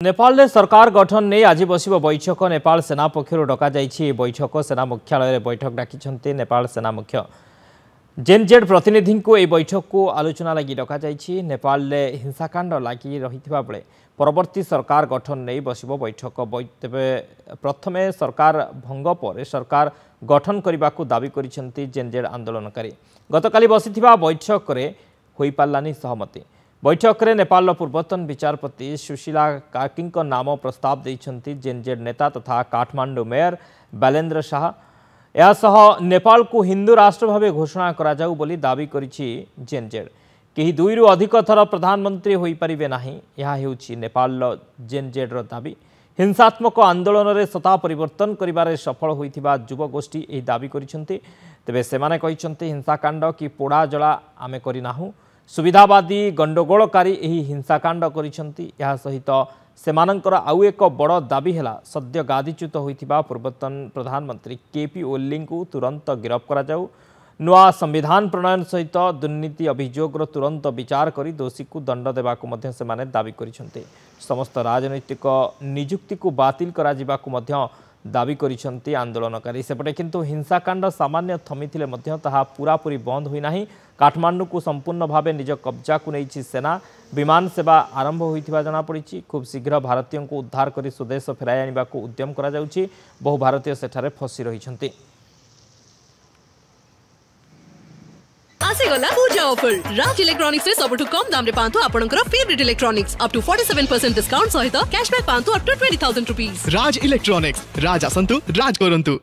नेपाल में सरकार गठन नहीं आज बस बैठक नेपाल सेना पक्षर डक बैठक सेना मुख्यालय बैठक डाकी नेपाल सेना मुख्य जेनजेड प्रतिनिधि को यह बैठक को आलोचना लगी डक नेपाल में हिंसाकांड लगी रही बेले परवर्ती सरकार गठन नहीं बस बैठक तेरे प्रथम सरकार भंग पर सरकार गठन करने को दावी कर जेनजेड आंदोलनकारी गतकाली बसी बैठक में हो पारानी सहमति बैठक में नेपाल पूर्वतन विचारपति सुशीला कार्की नाम प्रस्ताव देते जेनजेड नेता तथा काठमांडू मेयर बैलेन्द्र शाह यासह नेपाल को हिंदू राष्ट्र भाव घोषणा करा जाऊ बोली दावी करिछि जेनजेड कहीं दुई अधिक थर प्रधानमंत्री हो पारिबे नाही यह हेउछि नेपाल जेनजेड दावी हिंसात्मक आंदोलन में सत्ता परिवर्तन करिबारे सफल होइथिबा युवगोष्ठी यह दावी करिसेंति तेबे सेमाने कहिसेंति हिंसाकांड कि पोड़ा जला आमे करिनाहु सुविधावादी गंडगोलकारी यही हिंसाकांड करिसेंति यह सहित सेमानंकर आउ एक बड़ दाबी है सद्य गादीच्युत होइथिबा पूर्वतन प्रधानमंत्री केपी ओली को तुरंत गिरफ करा जाऊ नुआ संविधान प्रणयन सहित दुर्नीति अभियोग तुरंत विचार करी दोषी को दंड देबाकु मध्य सेमाने दाबी करिसेंति समस्त राजनैतिक नियुक्ति को बातिल करा जिबाकु मध्य दाबी करिसेंति आंदोलनकारी सेपटे किंतु हिंसाकांड सामान्य थमिथिले मध्य ताहा पूरापूरी बंद होई नाही काठमांडू को संपूर्ण भाव निज कब्जा को नहीं सेना विमान सेवा आरंभ होइथिबा जଣା पड़ी खूब शीघ्र भारतीयों को उद्धार कर स्वदेश फेराई आनिबा को उद्यम करा जाउछि बहु भारतीय सेठारे फसी रहिछंती। आसेगला पूजा ऑफर राज इलेक्ट्रॉनिक्स से सबटु कम दाम रे पांतु आपनकर favourite electronics up to 47% discount सहित कैशबैक पांतु up to 20,000 rupees. Raj electronics राज आसंतु राज करंतु।